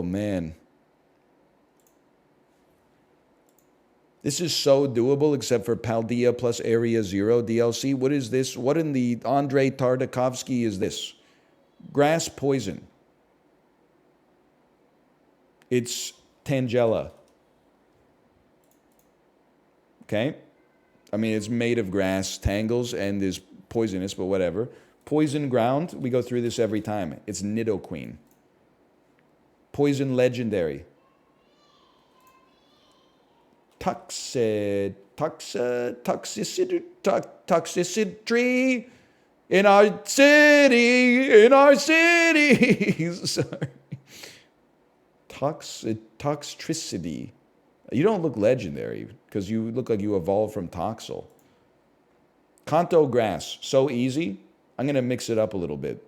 Oh, man. This is so doable except for Paldea plus Area Zero DLC. What is this? What in the Andrei Tartakovsky is this? Grass poison. It's Tangela. Okay? I mean, it's made of grass tangles and is poisonous, but whatever. Poison ground, we go through this every time. It's Nidoqueen. Poison legendary. Toxicity in our cities. Sorry. Toxicity. You don't look legendary because you look like you evolved from Toxel. Kanto grass, so easy. I'm gonna mix it up a little bit.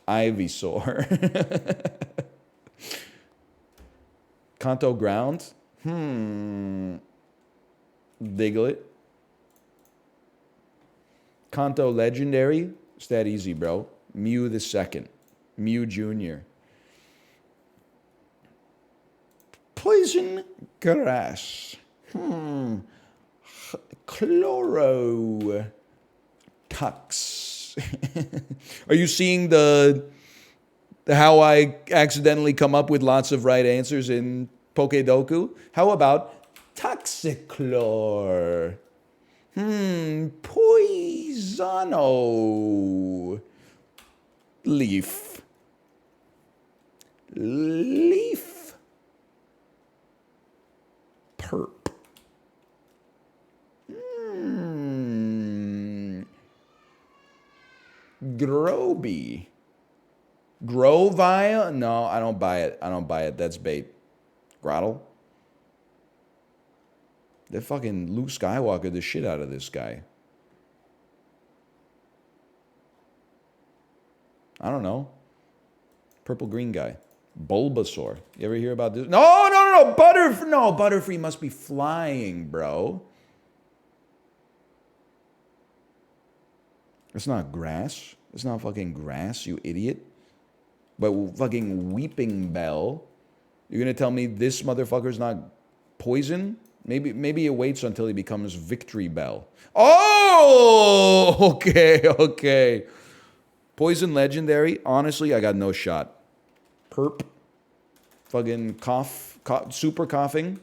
Ivysaur. Kanto ground. Diglett. Kanto legendary. It's that easy, bro. Mew the second. Mew Jr. Poison grass. Chloro. Tux. Are you seeing the how I accidentally come up with lots of right answers in Pokedoku? How about Toxiclor? Poisono. Leaf. Leaf. Perp. Groby. Grovile? No, I don't buy it. I don't buy it. That's bait. Grottle? They fucking Luke Skywalker the shit out of this guy. I don't know. Purple green guy. Bulbasaur. You ever hear about this? No. Butterfree must be flying, bro. It's not grass. It's not fucking grass, you idiot. But fucking Weeping Bell. You're gonna tell me this motherfucker's not poison? Maybe it waits until he becomes Victory Bell. Oh, okay. Poison legendary. Honestly, I got no shot. Perp. Fucking cough super coughing.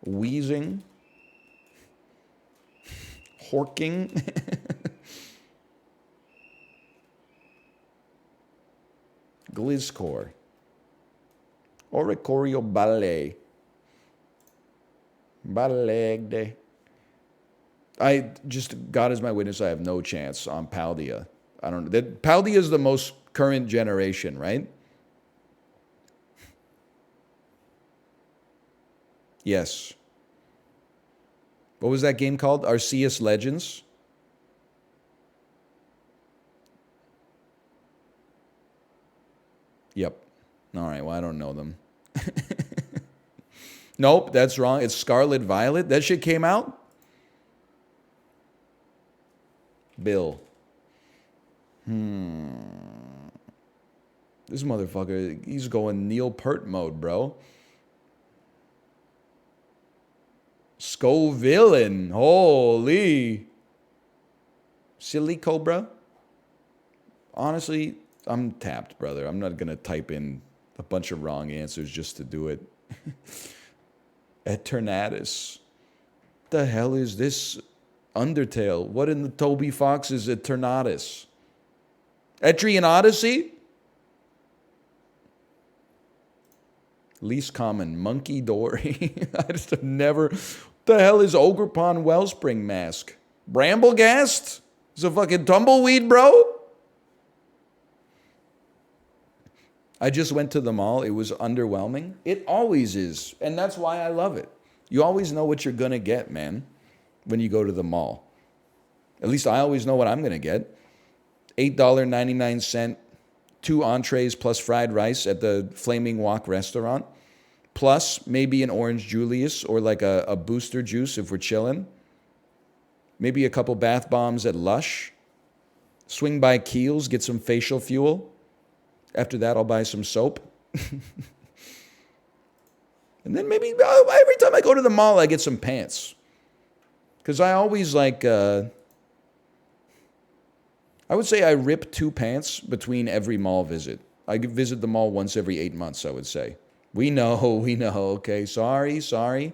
Wheezing. Horking. Gliscor. Oricorio Ballet. Ballegde. I just, God is my witness, I have no chance on Paldea. I don't know. Paldea is the most current generation, right? Yes. What was that game called? Arceus Legends? Yep. All right, well, I don't know them. Nope, that's wrong. It's Scarlet Violet. That shit came out? Bill. This motherfucker, he's going Neil Peart mode, bro. Scovillain. Holy. Silly Cobra. Honestly, I'm tapped, brother. I'm not going to type in a bunch of wrong answers just to do it. Eternatus. The hell is this Undertale? What in the Toby Fox is Eternatus? Etrian Odyssey? Least common, Monkey Dory. I just have never... What the hell is Ogerpon Wellspring Mask? Bramblegast? It's a fucking tumbleweed, bro? I just went to the mall. It was underwhelming. It always is. And that's why I love it. You always know what you're going to get, man, when you go to the mall. At least I always know what I'm going to get. $8.99, 2 entrees plus fried rice at the Flaming Walk restaurant. Plus maybe an Orange Julius or like a booster juice if we're chilling. Maybe a couple bath bombs at Lush. Swing by Kiehl's, get some facial fuel. After that, I'll buy some soap. And then maybe every time I go to the mall, I get some pants. Because I always like, I would say I rip 2 pants between every mall visit. I visit the mall once every 8 months, I would say. We know, okay. Sorry.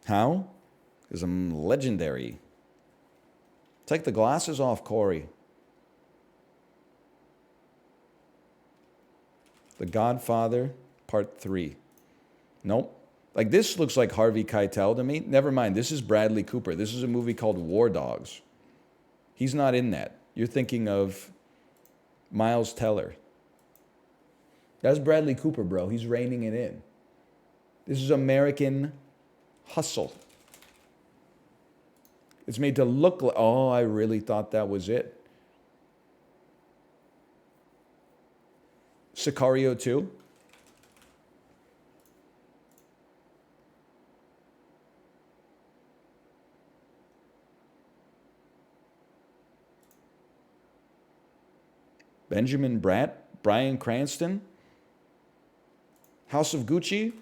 How? Because I'm legendary. Take the glasses off, Corey. The Godfather, Part 3. Nope. Like, this looks like Harvey Keitel to me. Never mind, this is Bradley Cooper. This is a movie called War Dogs. He's not in that. You're thinking of Miles Teller. That's Bradley Cooper, bro. He's reining it in. This is American Hustle. It's made to look like, oh, I really thought that was it. Sicario 2. Benjamin Bratt, Bryan Cranston, House of Gucci,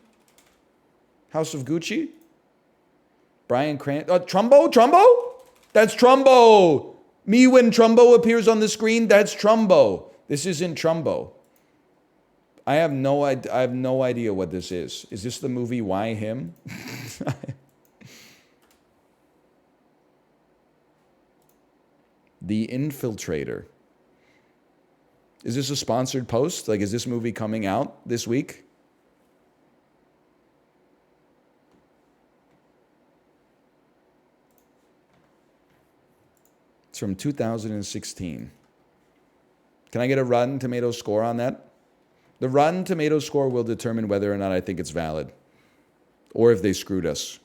Bryan Cranston, Trumbo? That's Trumbo. Me when Trumbo appears on the screen, that's Trumbo. This isn't Trumbo. I have no idea what this is. Is this the movie Why Him? The Infiltrator. Is this a sponsored post? Like, is this movie coming out this week? It's from 2016. Can I get a Rotten Tomatoes score on that? The Rotten Tomatoes score will determine whether or not I think it's valid. Or if they screwed us.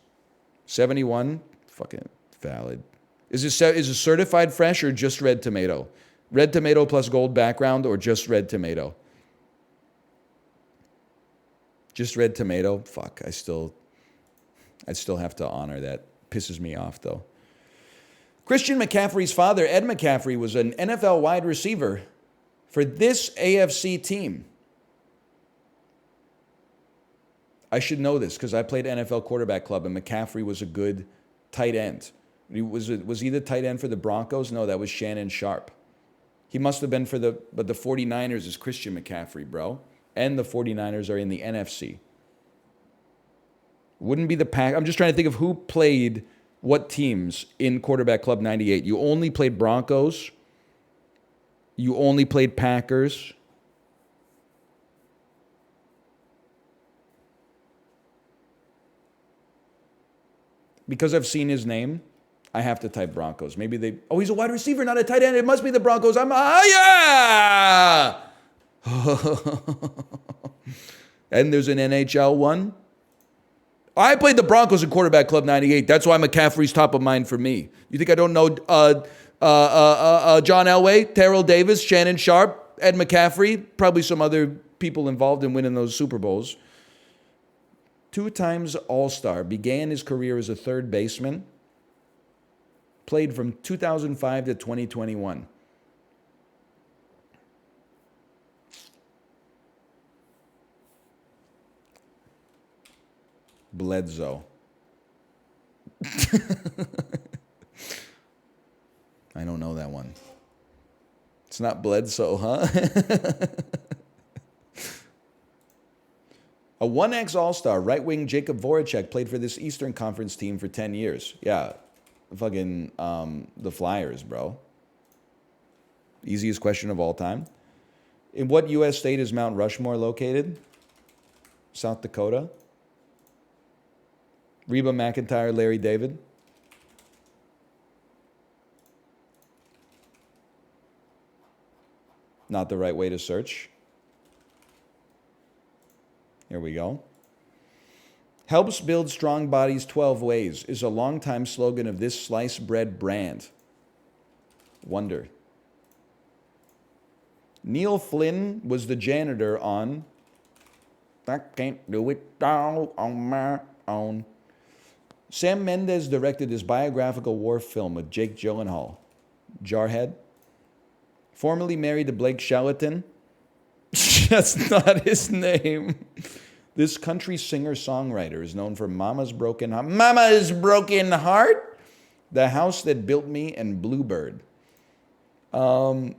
71? Fucking valid. Is it certified fresh or just red tomato? Red tomato plus gold background or just red tomato? Just red tomato? Fuck, I still have to honor that. Pisses me off, though. Christian McCaffrey's father, Ed McCaffrey, was an NFL wide receiver for this AFC team. I should know this because I played NFL quarterback club and McCaffrey was a good tight end. Was he the tight end for the Broncos? No, that was Shannon Sharp. He must have been but the 49ers is Christian McCaffrey, bro. And the 49ers are in the NFC. Wouldn't be the Pack. I'm just trying to think of who played what teams in Quarterback Club 98. You only played Broncos. You only played Packers. Because I've seen his name, I have to type Broncos. Maybe he's a wide receiver, not a tight end. It must be the Broncos. Yeah! And there's an NHL one. I played the Broncos in Quarterback Club 98. That's why McCaffrey's top of mind for me. You think I don't know John Elway, Terrell Davis, Shannon Sharp, Ed McCaffrey, probably some other people involved in winning those Super Bowls. 2 times All-Star, began his career as a third baseman, played from 2005 to 2021. Bledsoe. I don't know that one. It's not Bledsoe, huh? A 1X All-Star, right-wing Jacob Voracek played for this Eastern Conference team for 10 years. Yeah, fucking the Flyers, bro. Easiest question of all time. In what U.S. state is Mount Rushmore located? South Dakota. Reba McEntire, Larry David. Not the right way to search. Here we go. Helps build strong bodies 12 ways is a longtime slogan of this sliced bread brand. Wonder. Neil Flynn was the janitor on I Can't Do It All on My Own. Sam Mendes directed this biographical war film with Jake Gyllenhaal. Jarhead. Formerly married to Blake Shelton. That's not his name. This country singer-songwriter is known for Mama's Broken Heart, The House That Built Me, and Bluebird. I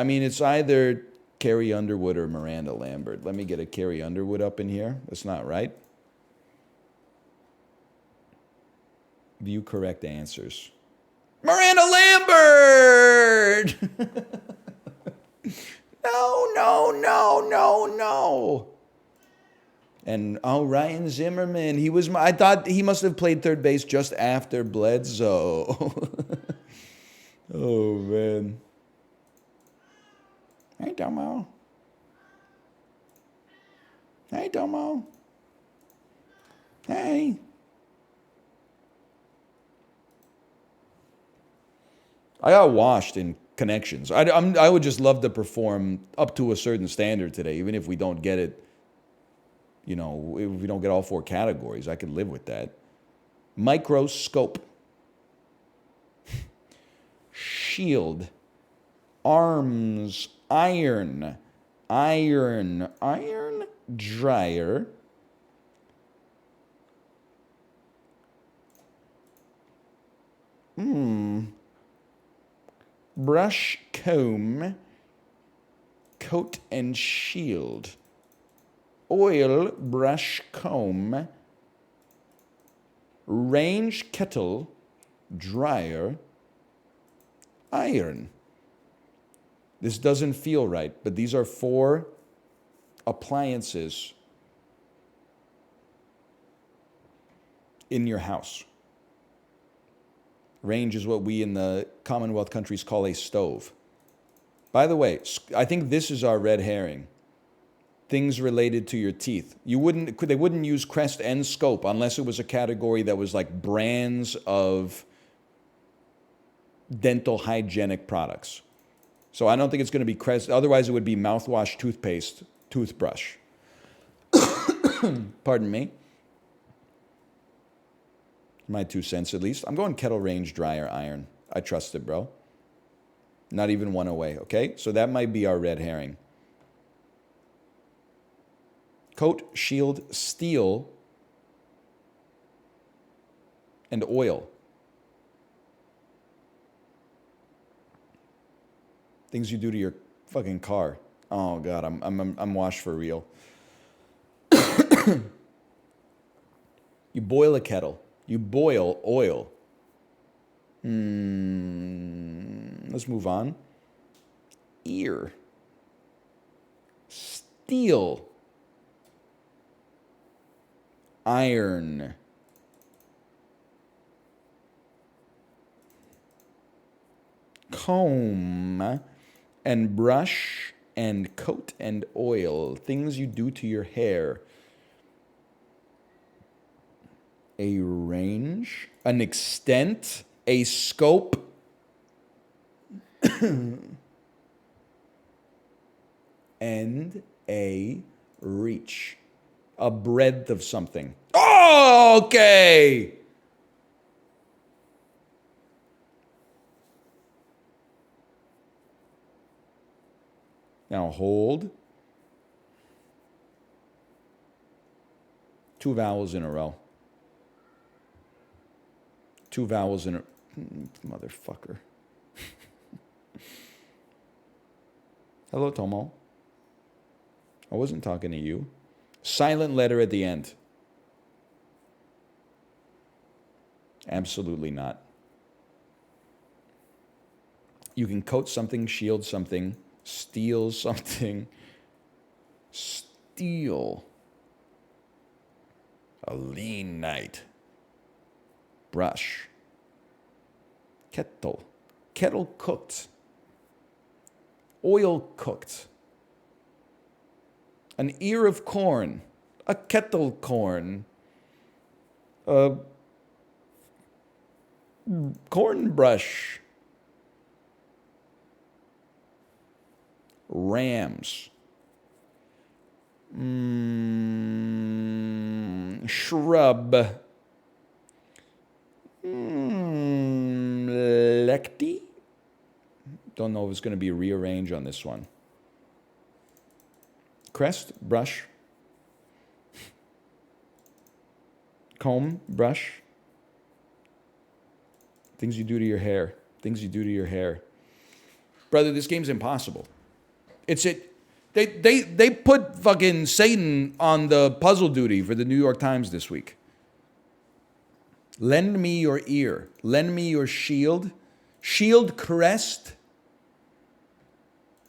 mean, it's either Carrie Underwood or Miranda Lambert. Let me get a Carrie Underwood up in here. That's not right. View correct answers. Miranda Lambert! No. And Ryan Zimmerman. I thought he must have played third base just after Bledsoe. Oh, man. Hey, Domo. Hey. I got washed in connections. I would just love to perform up to a certain standard today, even if we don't get it, if we don't get all 4 categories. I could live with that. Microscope. Shield. Arms. Iron. Dryer. Brush, comb, coat and shield. Oil, brush, comb. Range, kettle, dryer, iron. This doesn't feel right, but these are 4 appliances in your house. Range is what we in the Commonwealth countries call a stove. By the way, I think this is our red herring. Things related to your teeth. They wouldn't use Crest and Scope unless it was a category that was like brands of dental hygienic products. So I don't think it's going to be Crest. Otherwise, it would be mouthwash, toothpaste, toothbrush. Pardon me. My 2 cents at least. I'm going kettle, range, dryer, iron. I trust it, bro. Not even 1 away, okay? So that might be our red herring. Coat, shield, steel, and oil. Things you do to your fucking car. Oh God, I'm washed for real. You boil a kettle. You boil oil. Let's move on. Ear. Steel. Iron. Comb. And brush and coat and oil. Things you do to your hair. A range, an extent, a scope, and a reach. A breadth of something. Oh, okay! Now hold. 2 vowels in a row. 2 vowels in a... Motherfucker. Hello, Tomo. I wasn't talking to you. Silent letter at the end. Absolutely not. You can coat something, shield something, steal something. Steal. A lean night. Brush. Kettle. Kettle cooked. Oil cooked. An ear of corn. A kettle corn. Corn brush. Rams. Shrub. Lecty? Don't know if it's going to be rearranged on this one. Crest, brush. Comb, brush. Things you do to your hair. Things you do to your hair. Brother, this game's impossible. They put fucking Satan on the puzzle duty for the New York Times this week. Lend me your ear. Lend me your shield. Shield, crest,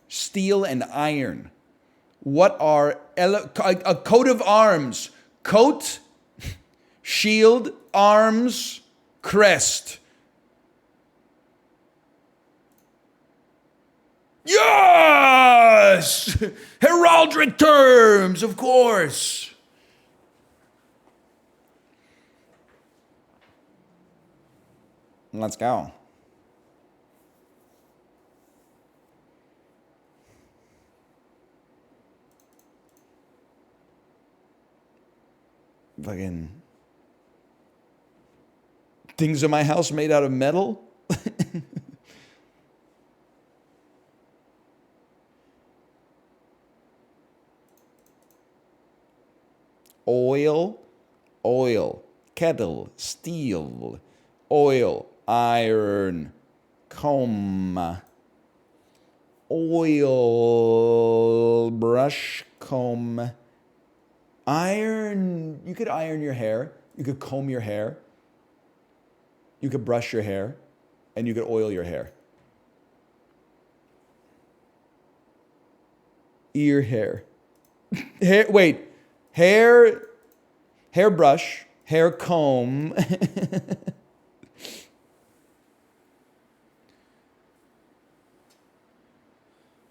steel, and iron. What are a coat of arms? Coat, shield, arms, crest. Yes! Heraldic terms, of course. Let's go. Fucking things in my house made out of metal. Oil, kettle, steel, oil, iron, comb, oil, brush, comb, iron. You could iron your hair, you could comb your hair, you could brush your hair, and you could oil your hair. Ear hair. Hair brush, hair comb.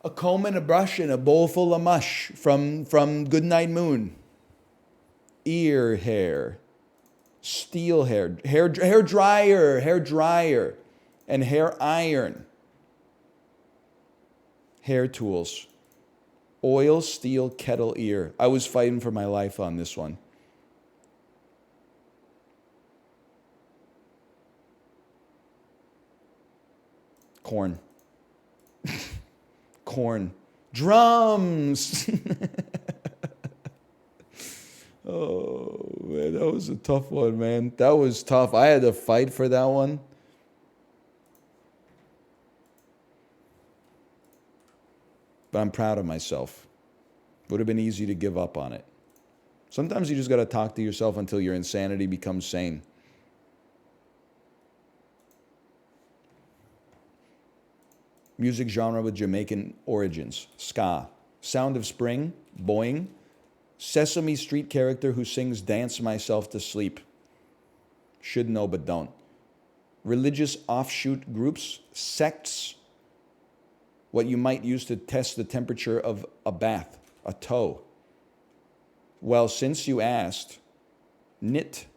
A comb and a brush and a bowl full of mush from Goodnight Moon. Ear hair. Steel hair. Hair dryer, and hair iron. Hair tools. Oil, steel, kettle, ear. I was fighting for my life on this one. Corn. Corn. Drums. Oh, man, that was a tough one, man. That was tough. I had to fight for that one. But I'm proud of myself. Would have been easy to give up on it. Sometimes you just got to talk to yourself until your insanity becomes sane. Music genre with Jamaican origins. Ska. Sound of Spring. Boing. Sesame Street character who sings Dance Myself to Sleep. Should know but don't. Religious offshoot groups. Sects. What you might use to test the temperature of a bath. A toe. Well, since you asked, knit.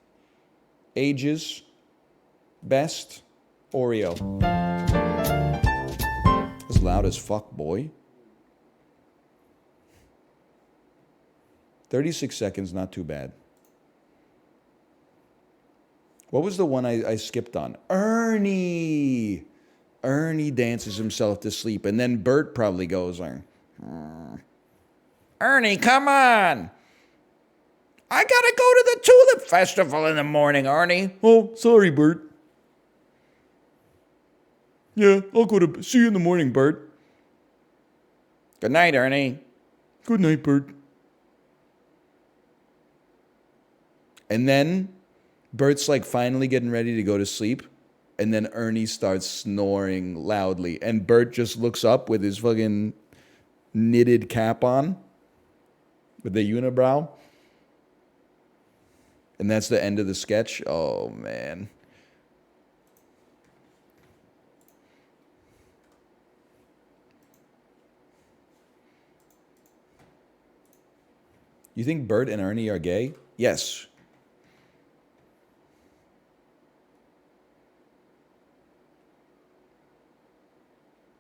Ages. Best. Oreo. That's loud as fuck, boy. 36 seconds, not too bad. What was the one I skipped on? Ernie. Ernie dances himself to sleep. And then Bert probably goes, Ernie, come on. I gotta go to the Tulip Festival in the morning, Ernie. Oh, sorry, Bert. Yeah, I'll go to... See you in the morning, Bert. Good night, Ernie. Good night, Bert. And then Bert's like finally getting ready to go to sleep. And then Ernie starts snoring loudly. And Bert just looks up with his fucking knitted cap on. With the unibrow. And that's the end of the sketch. Oh, man. You think Bert and Ernie are gay? Yes.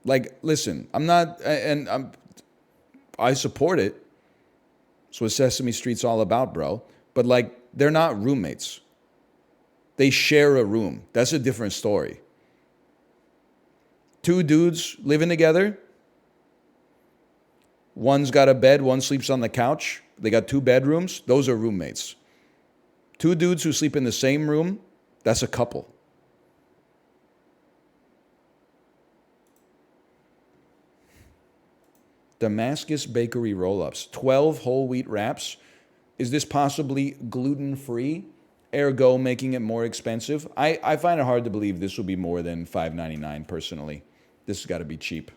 Like, listen, I support it. That's what Sesame Street's all about, bro. But like, they're not roommates. They share a room. That's a different story. Two dudes living together. One's got a bed, one sleeps on the couch. They got two bedrooms. Those are roommates. Two dudes who sleep in the same room, that's a couple. Damascus Bakery roll-ups. 12 whole wheat wraps. Is this possibly gluten-free? Ergo making it more expensive? I find it hard to believe this will be more than $5.99 personally. This has got to be cheap.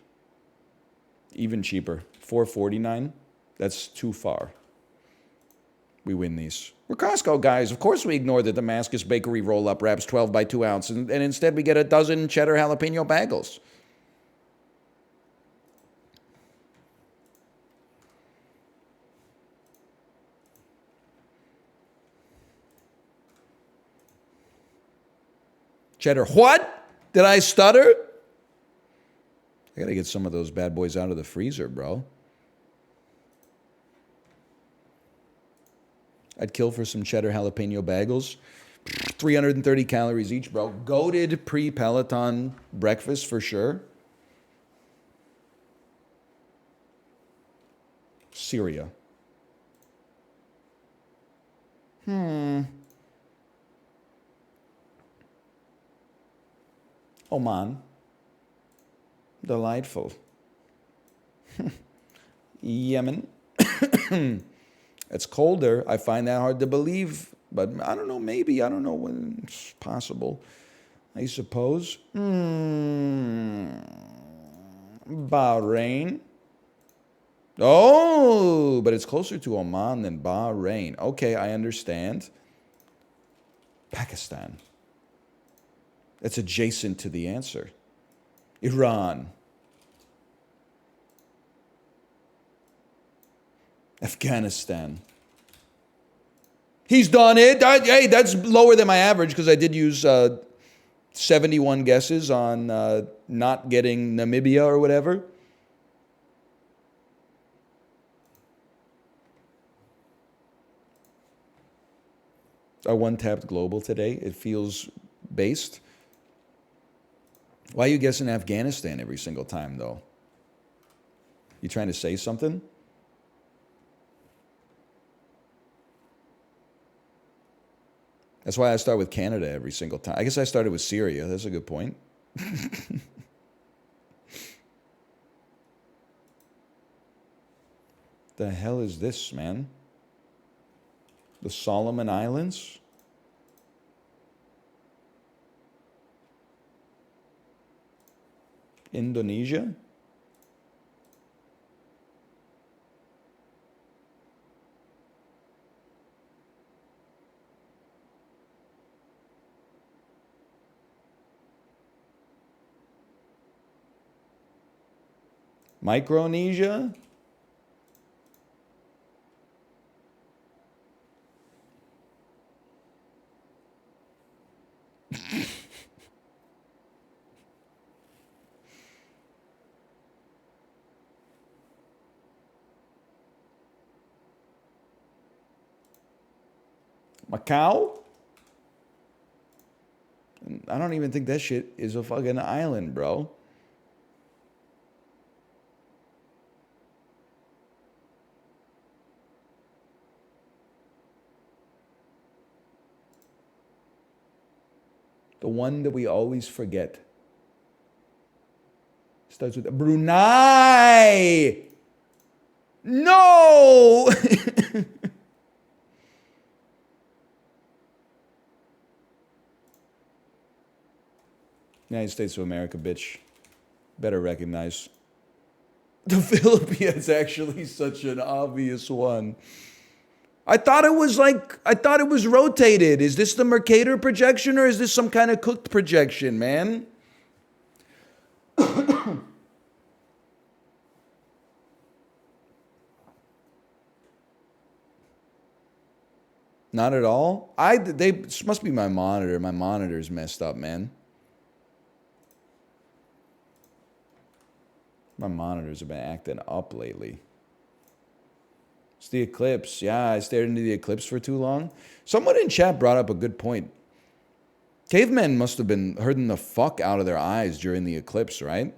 Even cheaper. $4.49? That's too far. We win these. We're Costco guys. Of course we ignore the Damascus Bakery roll-up wraps 12 by 2 ounce, and instead we get a dozen cheddar jalapeno bagels. Cheddar. What? Did I stutter? I gotta get some of those bad boys out of the freezer, bro. I'd kill for some cheddar jalapeno bagels. 330 calories each, bro. Goated pre-Peloton breakfast for sure. Syria. Oman. Delightful. Yemen. It's colder. I find that hard to believe. But I don't know, maybe. I don't know when it's possible. I suppose. Bahrain. Oh, but it's closer to Oman than Bahrain. Okay, I understand. Pakistan. It's adjacent to the answer. Iran. Afghanistan. He's done it. Hey, that's lower than my average because I did use 71 guesses on not getting Namibia or whatever. I one-tapped global today. It feels based. Why are you guessing Afghanistan every single time, though? You trying to say something? That's why I start with Canada every single time. I guess I started with Syria. That's a good point. The hell is this, man? The Solomon Islands? Indonesia? Micronesia? Macau? I don't even think that shit is a fucking island, bro. The one that we always forget. Starts with Brunei. No! United States of America, bitch. Better recognize. The Philippines actually such an obvious one. I thought it was rotated. Is this the Mercator projection or is this some kind of cooked projection, man? Not at all. This must be my monitor. My monitor's messed up, man. My monitors have been acting up lately. It's the eclipse. Yeah, I stared into the eclipse for too long. Someone in chat brought up a good point. Cavemen must have been hurting the fuck out of their eyes during the eclipse, right?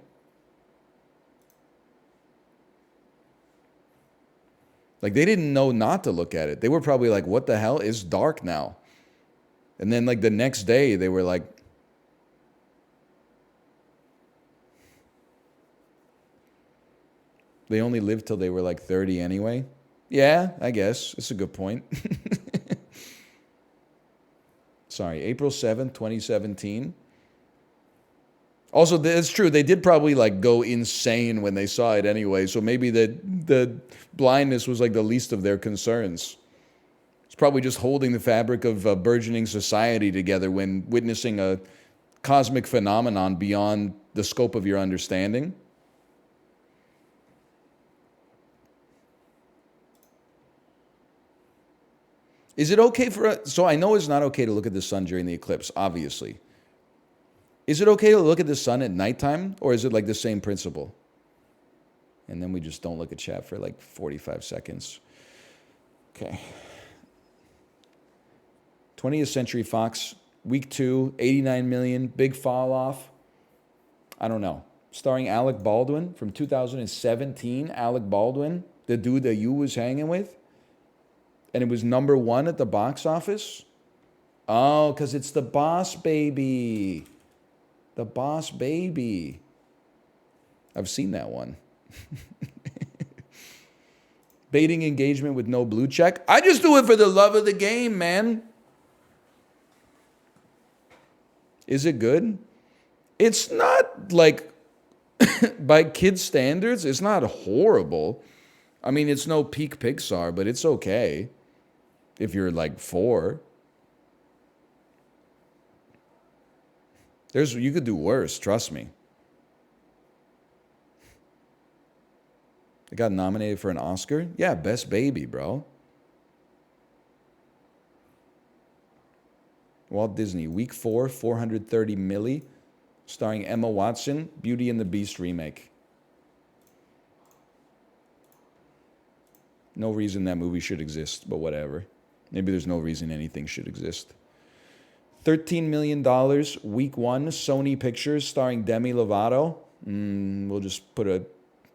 Like, they didn't know not to look at it. They were probably like, what the hell? It's dark now. And then, like, the next day, they were like, they only lived till they were like 30 anyway. Yeah, I guess. It's a good point. Sorry, April 7th, 2017. Also, it's true. They did probably like go insane when they saw it anyway. So maybe the blindness was like the least of their concerns. It's probably just holding the fabric of a burgeoning society together when witnessing a cosmic phenomenon beyond the scope of your understanding. Is it okay for... So I know it's not okay to look at the sun during the eclipse, obviously. Is it okay to look at the sun at nighttime, or is it like the same principle? And then we just don't look at chat for like 45 seconds. Okay. 20th Century Fox, week 2, 89 million, big fall off. I don't know. Starring Alec Baldwin from 2017. Alec Baldwin, the dude that you was hanging with. And it was #1 at the box office. Oh, because it's The Boss Baby. The Boss Baby. I've seen that one. Baiting engagement with no blue check. I just do it for the love of the game, man. Is it good? It's not like, by kids' standards, it's not horrible. I mean, it's no peak Pixar, but it's okay. If you're like 4. You could do worse, trust me. It got nominated for an Oscar? Yeah, Best Baby, bro. Walt Disney, week 4, 430 milli, starring Emma Watson, Beauty and the Beast remake. No reason that movie should exist, but whatever. Maybe there's no reason anything should exist. $13 million, week 1, Sony Pictures, starring Demi Lovato. We'll just put a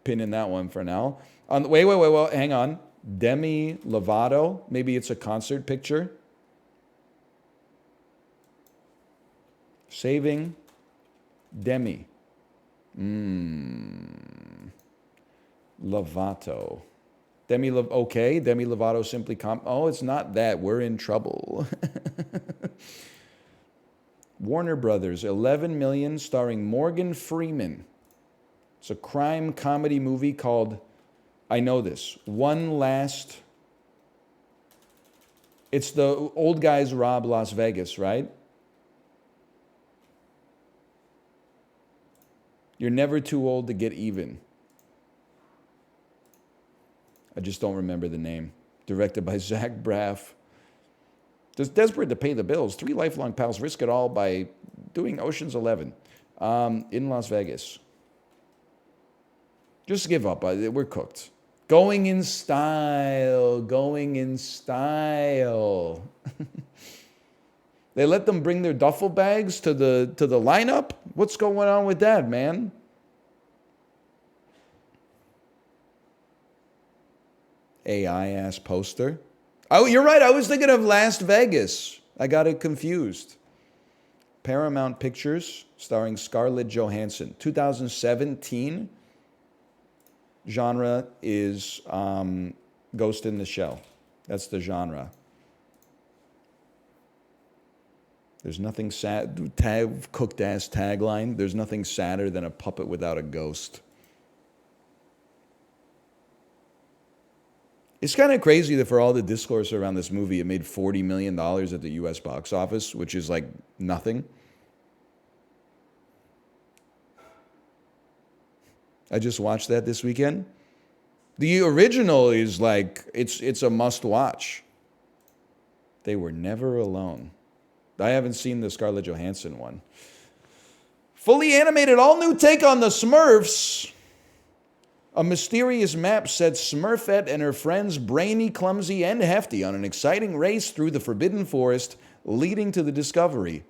pin in that one for now. Wait, hang on. Demi Lovato, maybe it's a concert picture. Saving Demi. Lovato. Demi Lovato simply oh, it's not that. We're in trouble. Warner Brothers, 11 million, starring Morgan Freeman. It's a crime comedy movie called, I know this, One Last... It's the old guys rob Las Vegas, right? You're never too old to get even. I just don't remember the name. Directed by Zach Braff. Just desperate to pay the bills. 3 lifelong pals risk it all by doing Ocean's 11 in Las Vegas. Just give up. We're cooked. Going in style. Going in style. They let them bring their duffel bags to the lineup? What's going on with that, man? AI-ass poster. Oh, you're right. I was thinking of Las Vegas. I got it confused. Paramount Pictures, starring Scarlett Johansson. 2017. Genre is Ghost in the Shell. That's the genre. There's nothing sad. Cooked-ass tagline. There's nothing sadder than a puppet without a ghost. It's kind of crazy that for all the discourse around this movie, it made $40 million at the U.S. box office, which is like nothing. I just watched that this weekend. The original is like, it's a must-watch. They Were Never Alone. I haven't seen the Scarlett Johansson one. Fully animated, all-new take on the Smurfs. A mysterious map sets Smurfette and her friends brainy, clumsy, and hefty on an exciting race through the Forbidden Forest, leading to the discovery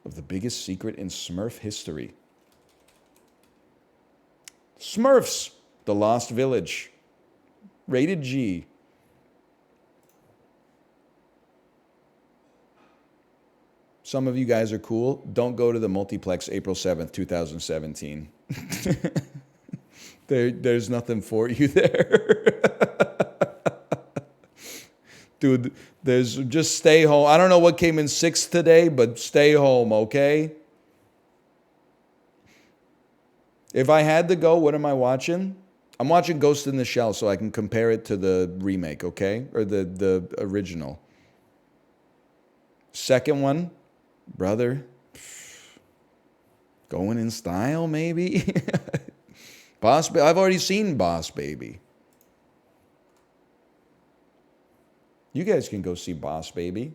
of the biggest secret in Smurf history. Smurfs, The Lost Village. Rated G. Some of you guys are cool. Don't go to the multiplex April 7th, 2017. There's nothing for you there. Dude, just stay home. I don't know what came in sixth today, but stay home, okay? If I had to go, what am I watching? I'm watching Ghost in the Shell so I can compare it to the remake, okay? Or the original. Second one, brother, going in style, maybe? I've already seen Boss Baby. You guys can go see Boss Baby.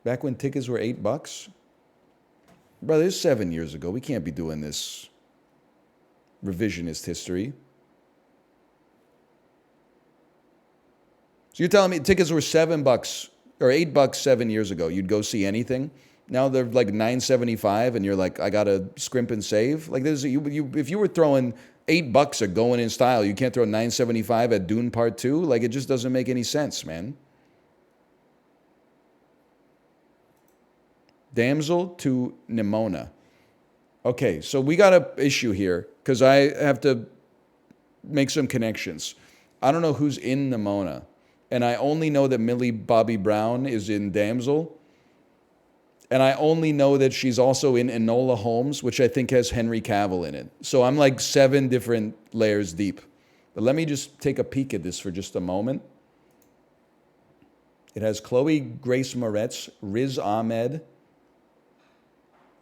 Back when tickets were $8. Brother, it's 7 years ago. We can't be doing this revisionist history. So you're telling me tickets were $7 or $8 7 years ago. You'd go see anything. Now they're like $9.75, and you're like, I gotta scrimp and save. Like if you were throwing $8 at Going in Style, you can't throw $9.75 at Dune Part 2. Like it just doesn't make any sense, man. Damsel to Nimona. Okay, so we got an issue here because I have to make some connections. I don't know who's in Nimona, and I only know that Millie Bobby Brown is in Damsel, and I only know that she's also in Enola Holmes, which I think has Henry Cavill in it. So I'm like 7 different layers deep. But let me just take a peek at this for just a moment. It has Chloe Grace Moretz, Riz Ahmed,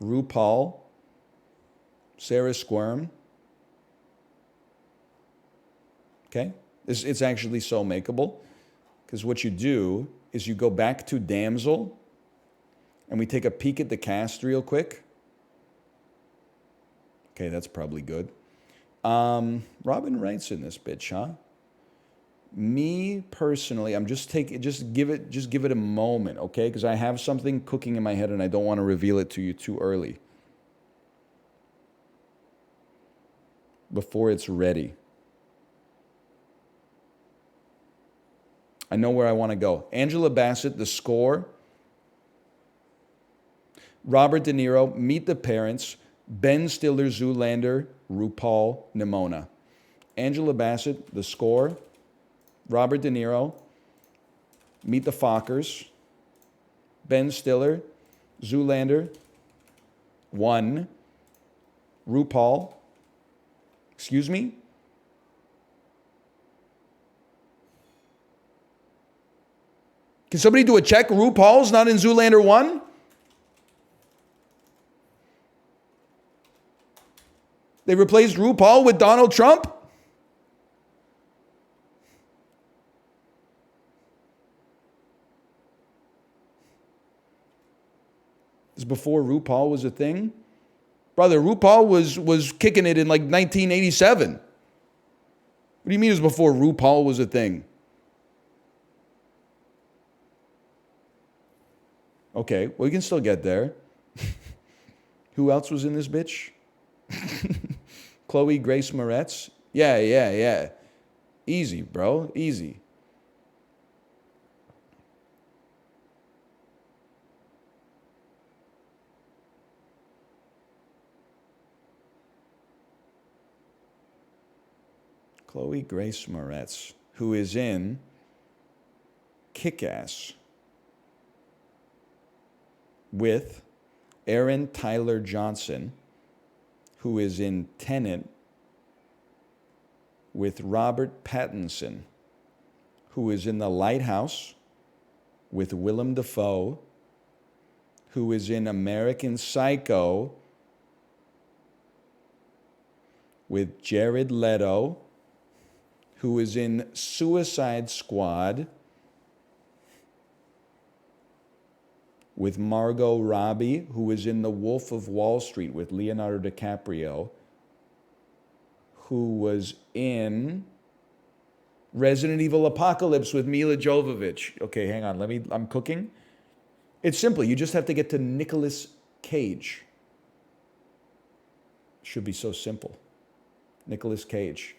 RuPaul, Sarah Squirm. Okay? It's actually so makeable. Because what you do is you go back to Damsel, and we take a peek at the cast real quick. Okay, that's probably good. Robin Wright's in this bitch, huh? Me personally, I'm just give it a moment, okay? Because I have something cooking in my head and I don't want to reveal it to you too early. Before it's ready. I know where I want to go. Angela Bassett, The Score. Robert De Niro, Meet the Parents. Ben Stiller, Zoolander. RuPaul, Nimona. Angela Bassett, The Score. Robert De Niro, Meet the Fockers. Ben Stiller, Zoolander. 1. RuPaul. Excuse me? Can somebody do a check? RuPaul's not in Zoolander 1? They replaced RuPaul with Donald Trump? This is before RuPaul was a thing? Brother, RuPaul was kicking it in like 1987. What do you mean it was before RuPaul was a thing? Okay, well, we can still get there. Who else was in this bitch? Chloe Grace Moretz? Yeah. Easy, bro. Easy. Chloe Grace Moretz, who is in Kick-Ass with Aaron Tyler Johnson, who is in Tenet with Robert Pattinson, who is in The Lighthouse with Willem Dafoe, who is in American Psycho with Jared Leto, who is in Suicide Squad with Margot Robbie, who is in The Wolf of Wall Street with Leonardo DiCaprio, who was in Resident Evil Apocalypse with Mila Jovovich. Okay, hang on. I'm cooking. It's simple. You just have to get to Nicolas Cage. Should be so simple. Nicolas Cage.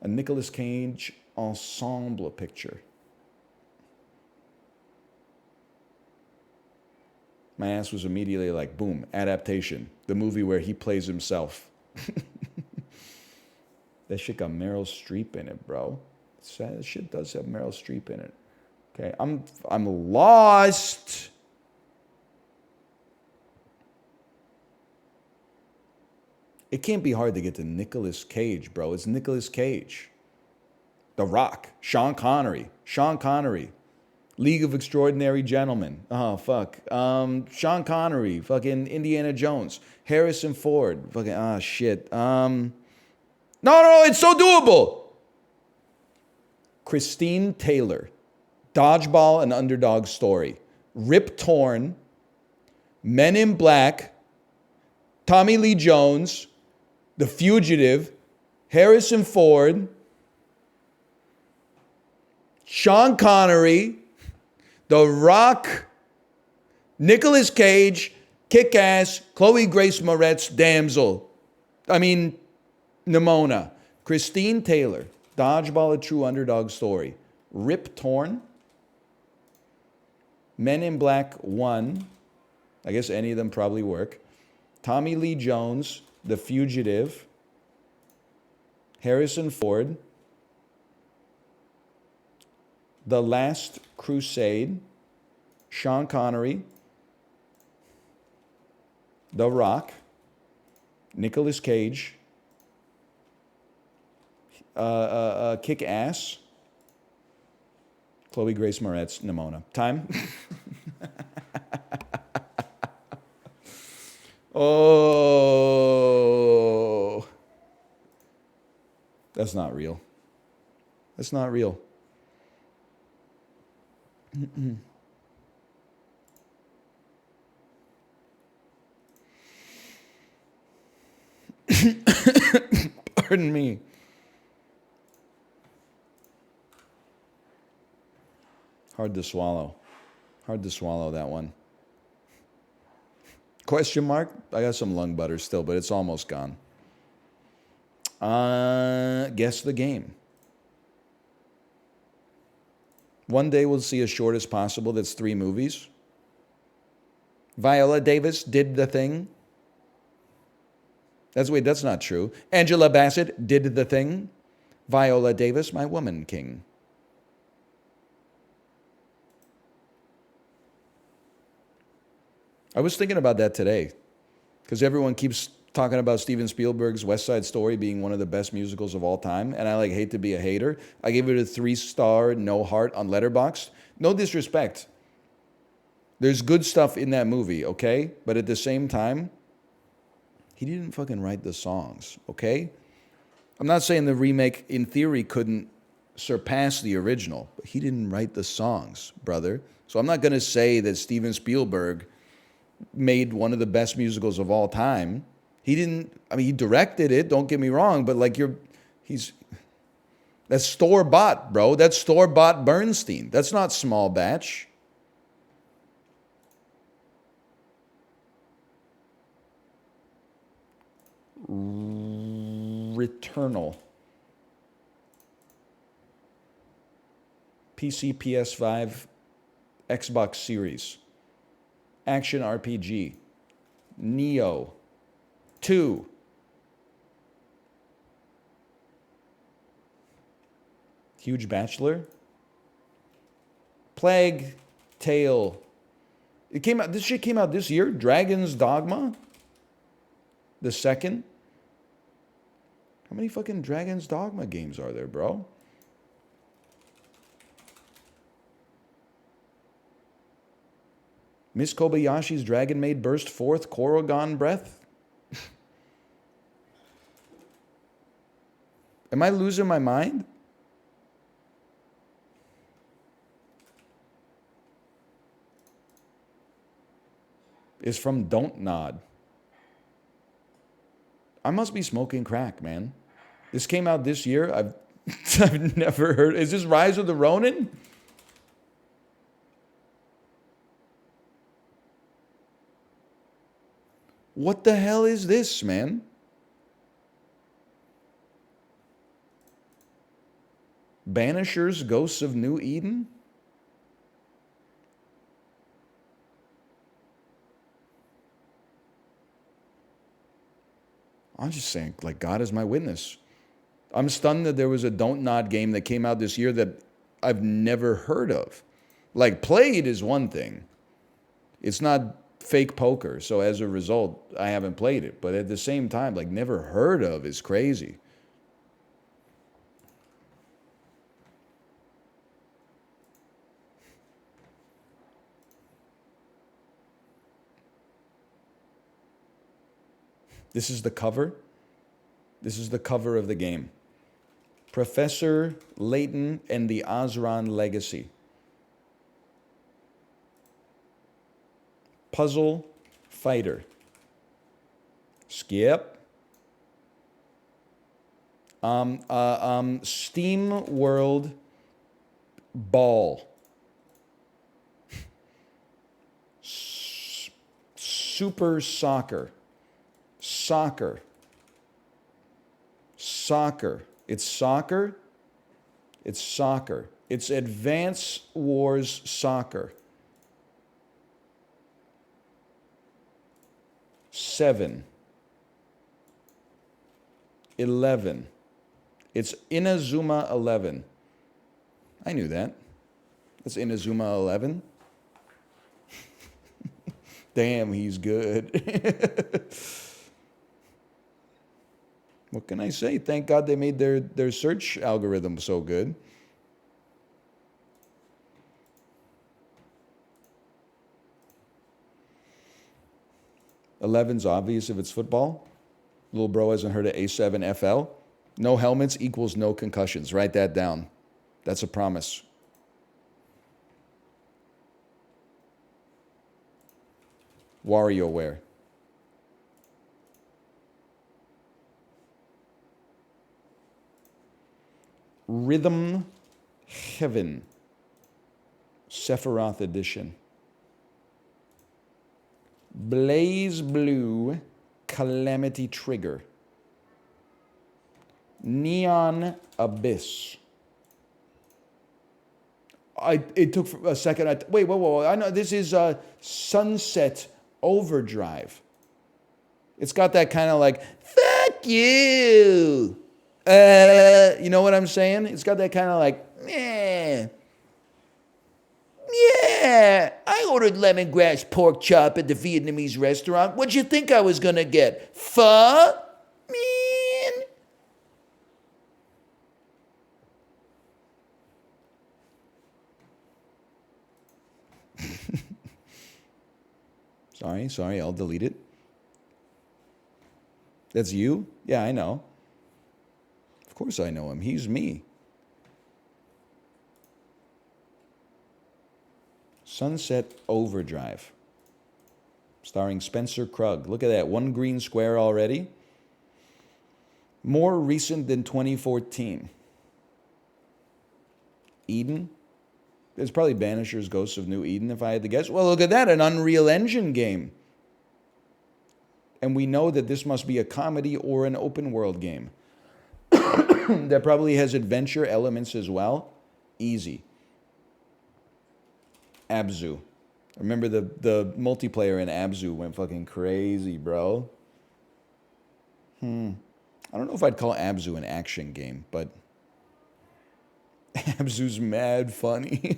A Nicolas Cage ensemble picture. My ass was immediately like, boom, adaptation. The movie where he plays himself. That shit got Meryl Streep in it, bro. That shit does have Meryl Streep in it. Okay, I'm lost. It can't be hard to get to Nicolas Cage, bro. It's Nicolas Cage. The Rock. Sean Connery. League of Extraordinary Gentlemen. Oh, fuck. Sean Connery. Fucking Indiana Jones. Harrison Ford. Fucking, shit. No, it's so doable. Christine Taylor. Dodgeball, An Underdog Story. Rip Torn. Men in Black. Tommy Lee Jones. The Fugitive. Harrison Ford. Sean Connery. The Rock. Nicolas Cage. Kick-Ass. Chloe Grace Moretz. Damsel. Nimona. Christine Taylor. Dodgeball, A True Underdog Story. Rip Torn. Men in Black 1. I guess any of them probably work. Tommy Lee Jones. The Fugitive. Harrison Ford. The Last Crusade. Sean Connery. The Rock. Nicolas Cage. Kick-Ass. Chloe Grace Moretz. Nimona. Time? Oh. That's not real. That's not real. Pardon me. Hard to swallow. Hard to swallow that one. Question mark? I got some lung butter still, but it's almost gone. Guess the game. One day we'll see as short as possible. That's 3 movies. Viola Davis did the thing. That's not true. Angela Bassett did the thing. Viola Davis, my woman king. I was thinking about that today because everyone keeps talking about Steven Spielberg's West Side Story being one of the best musicals of all time, and I hate to be a hater. I gave it a 3-star, no heart on Letterboxd. No disrespect. There's good stuff in that movie, okay? But at the same time, he didn't fucking write the songs, okay? I'm not saying the remake, in theory, couldn't surpass the original, but he didn't write the songs, brother. So I'm not going to say that Steven Spielberg made one of the best musicals of all time. He didn't, he directed it, don't get me wrong, but that's store-bought, bro. That's store-bought Bernstein. That's not small batch. Returnal. PC, PS5, Xbox Series. Action RPG. Neo. 2. Huge Bachelor. Plague Tale. This shit came out this year. Dragon's Dogma. The second. How many fucking Dragon's Dogma games are there, bro? Miss Kobayashi's Dragon Maid Burst Forth, Korogon Breath. Am I losing my mind? Is from Don't Nod. I must be smoking crack, man. This came out this year. I've never heard. Is this Rise of the Ronin? What the hell is this, man? Banishers, Ghosts of New Eden? I'm just saying, like, God is my witness. I'm stunned that there was a Don't Nod game that came out this year that I've never heard of. Like, played is one thing. It's not fake poker, so as a result, I haven't played it. But at the same time, like, never heard of is crazy. This is the cover. This is the cover of the game. Professor Layton and the Osran Legacy. Puzzle Fighter. Skip. Steam World Ball. Super Soccer. Soccer. Soccer. It's soccer. It's soccer. It's Advance Wars Soccer. 7. 11. It's Inazuma 11. I knew that. It's Inazuma 11. Damn, he's good. What can I say? Thank God they made their search algorithm so good. Eleven's obvious if it's football. Little bro hasn't heard of A7FL. No helmets equals no concussions. Write that down. That's a promise. WarioWare. Rhythm Heaven. Sephiroth Edition. Blaze Blue Calamity Trigger. Neon Abyss. It took a second. Wait, whoa. I know this is Sunset Overdrive. It's got that kind of like, fuck you. You know what I'm saying? It's got that kind of like, yeah, I ordered lemongrass pork chop at the Vietnamese restaurant. What'd you think I was gonna get? Pho? Man. Sorry, I'll delete it. That's you? Yeah, I know. Of course I know him. He's me. Sunset Overdrive. Starring Spencer Krug. Look at that. One green square already. More recent than 2014. Eden. It's probably Banishers Ghosts of New Eden if I had to guess. Well, look at that. An Unreal Engine game. And we know that this must be a comedy or an open world game. That probably has adventure elements as well. Easy. Abzu. Remember the multiplayer in Abzu went fucking crazy, bro. I don't know if I'd call Abzu an action game, but Abzu's mad funny.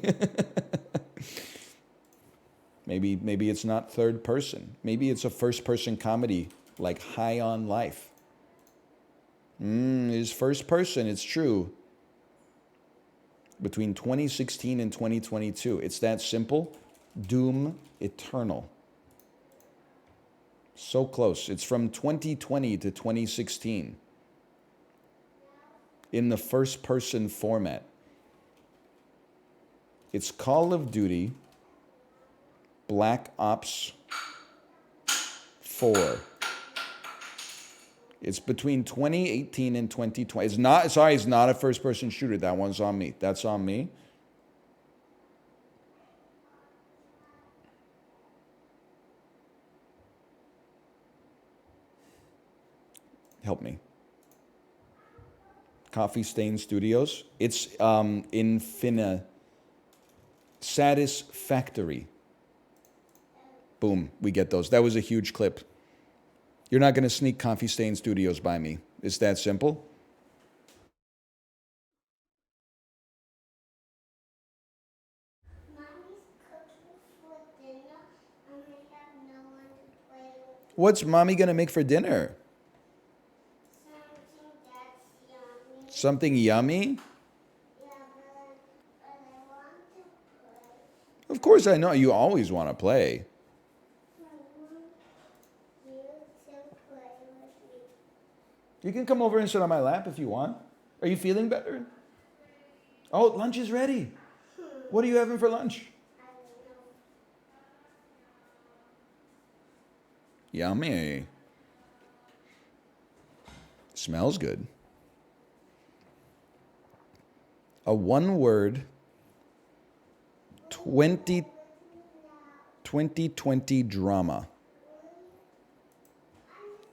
Maybe it's not third person. Maybe it's a first person comedy like High on Life. It's first person, it's true. Between 2016 and 2022. It's that simple. Doom Eternal. So close. It's from 2020 to 2016. In the first person format. It's Call of Duty Black Ops 4. It's between 2018 and 2020. It's not, sorry, it's not a first-person shooter. That one's on me. That's on me. Help me. Coffee Stain Studios. It's Infina. Satisfactory. Boom, we get those. That was a huge clip. You're not going to sneak Coffee Stain Studios by me. It's that simple. What's mommy going to make for dinner? Something yummy? Of course I know. You always want to play. You can come over and sit on my lap if you want. Are you feeling better? Oh, lunch is ready. What are you having for lunch? Yummy. Smells good. A one-word 2020 drama.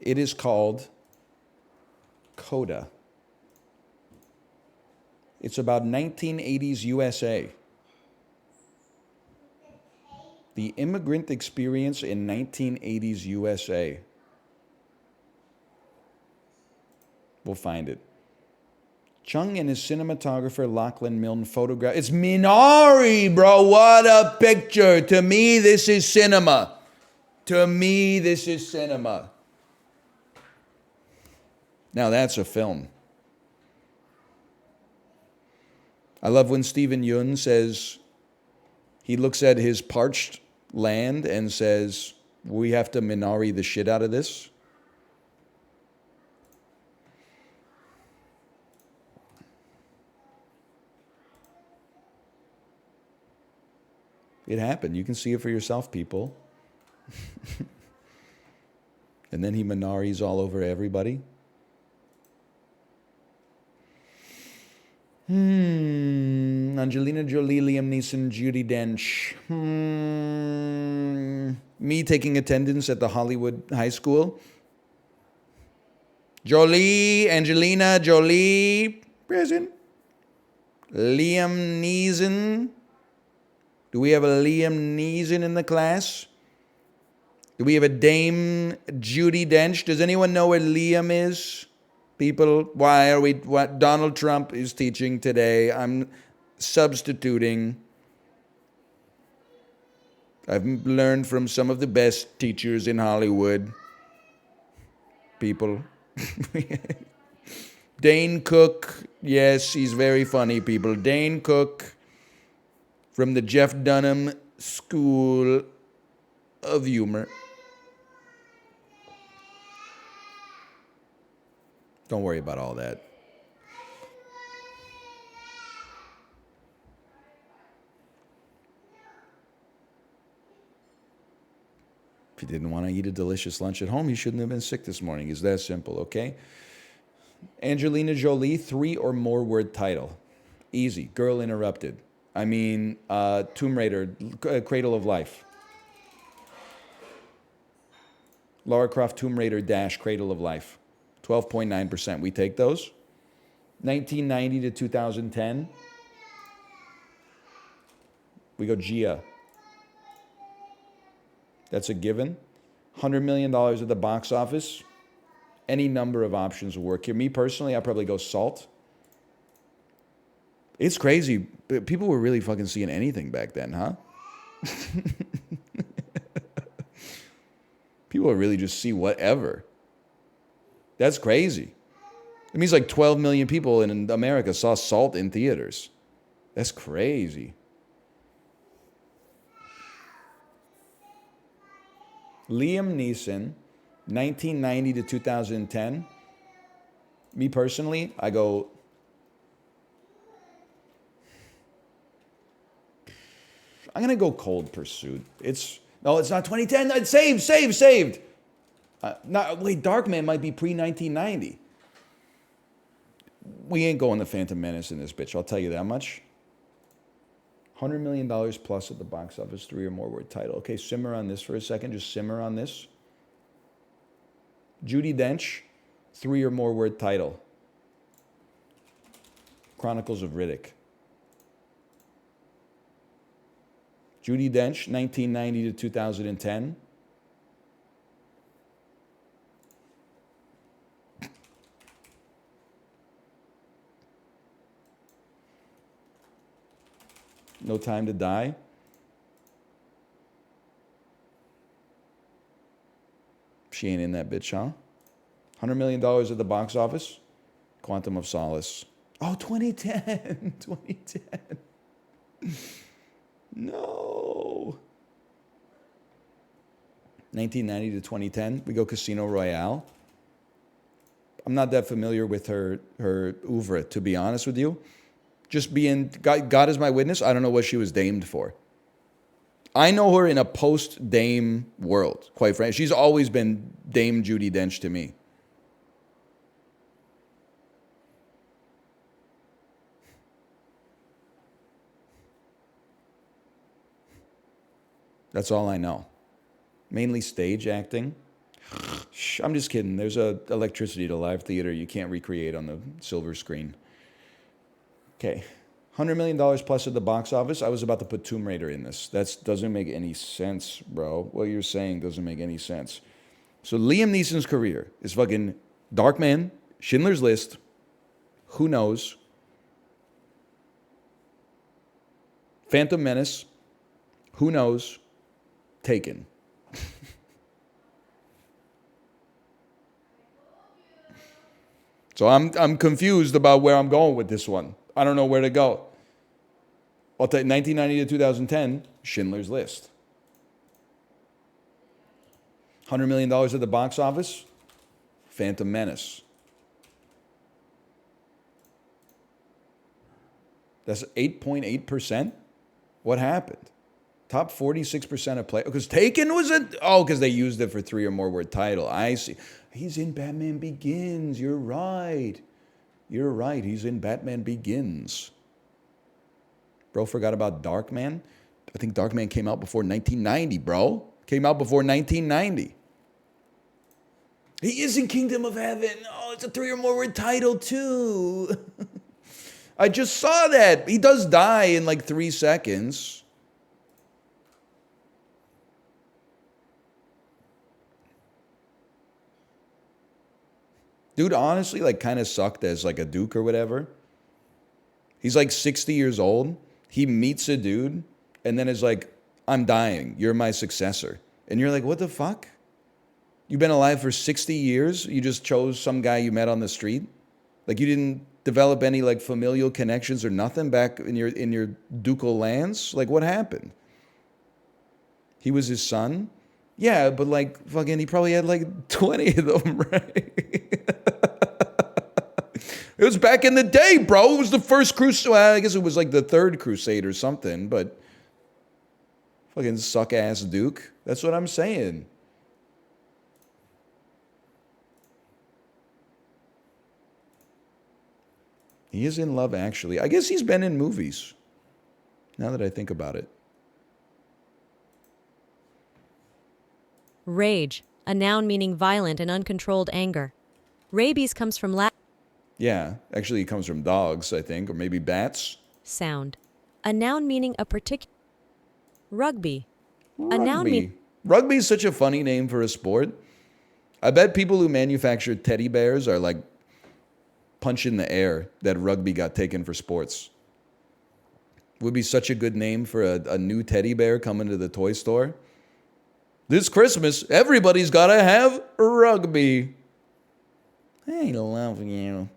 It is called Coda. It's about 1980s USA. The immigrant experience in 1980s USA. We'll find it. Chung and his cinematographer Lachlan Milne photograph. It's Minari, bro. What a picture. To me, this is cinema. To me, this is cinema. Now that's a film. I love when Stephen Yun says, he looks at his parched land and says, we have to Minari the shit out of this. It happened. You can see it for yourself, people. And then he Minaris all over everybody. Angelina Jolie, Liam Neeson, Judi Dench. Me taking attendance at the Hollywood High School. Jolie, Angelina Jolie, present. Liam Neeson. Do we have a Liam Neeson in the class? Do we have a Dame Judi Dench? Does anyone know where Liam is? People, why are we, what Donald Trump is teaching today? I'm substituting. I've learned from some of the best teachers in Hollywood. People. Dane Cook, yes, he's very funny, people. Dane Cook from the Jeff Dunham School of Humor. Don't worry about all that. If you didn't want to eat a delicious lunch at home, you shouldn't have been sick this morning. It's that simple, okay? Angelina Jolie, 3 or more word title. Easy. Girl Interrupted. I mean, Tomb Raider, Cradle of Life. Lara Croft, Tomb Raider dash Cradle of Life. 12.9%. We take those. 1990 to 2010. We go Gia. That's a given. $100 million at the box office. Any number of options will work here. Me personally, I'd probably go Salt. It's crazy. People were really fucking seeing anything back then, huh? People would really just see whatever. That's crazy. It means like 12 million people in America saw Salt in theaters. That's crazy. Liam Neeson, 1990 to 2010. Me personally, I go... I'm going to go Cold Pursuit. No, it's not 2010. It's saved. Wait, Darkman might be pre-1990. We ain't going the Phantom Menace in this bitch, I'll tell you that much. $100 million plus at the box office, 3 or more word title. Okay, simmer on this for a second. Just simmer on this. Judi Dench, 3 or more word title. Chronicles of Riddick. Judi Dench, 1990 to 2010. No Time to Die. She ain't in that bitch, huh? $100 million at the box office. Quantum of Solace. Oh, 2010. 2010. No. 1990 to 2010. We go Casino Royale. I'm not that familiar with her oeuvre, to be honest with you. Just being, God is my witness, I don't know what she was damed for. I know her in a post-Dame world, quite frankly. She's always been Dame Judi Dench to me. That's all I know. Mainly stage acting. I'm just kidding. There's a electricity to live theater you can't recreate on the silver screen. Okay. $100 million plus at the box office. I was about to put Tomb Raider in this. That doesn't make any sense, bro. What you're saying doesn't make any sense. So Liam Neeson's career is fucking Darkman, Schindler's List, Who Knows, Phantom Menace, Who Knows, Taken. So I'm confused about where I'm going with this one. I don't know where to go. I'll take 1990 to 2010, Schindler's List. $100 million at the box office, Phantom Menace. That's 8.8%. What happened? Top 46% of play. Because Taken was because they used it for 3 or more word title. I see. He's in Batman Begins. You're right. You're right. He's in Batman Begins. Bro forgot about Darkman. I think Darkman came out before 1990, bro. Came out before 1990. He is in Kingdom of Heaven. Oh, it's a 3 or more word title too. I just saw that. He does die in like 3 seconds. Dude, honestly, like kind of sucked as like a duke or whatever. He's like 60 years old. He meets a dude and then is like, I'm dying. You're my successor. And you're like, what the fuck? You've been alive for 60 years? You just chose some guy you met on the street? Like you didn't develop any like familial connections or nothing back in your ducal lands? Like what happened? He was his son? Yeah, but like fucking he probably had like 20 of them, right? It was back in the day, bro. It was the first crusade. Well, I guess it was like the third crusade or something, but fucking suck-ass Duke. That's what I'm saying. He is in Love, Actually. I guess he's been in movies, now that I think about it. Rage, a noun meaning violent and uncontrolled anger. Rabies comes from Latin Yeah, actually it comes from dogs, I think, or maybe bats. sound. A noun meaning a particular. Rugby. A noun meaning. Rugby is such a funny name for a sport. I bet people who manufacture teddy bears are like punching the air that rugby got taken for sports. Would be such a good name for a new teddy bear coming to the toy store. This Christmas, everybody's got to have rugby. I love you.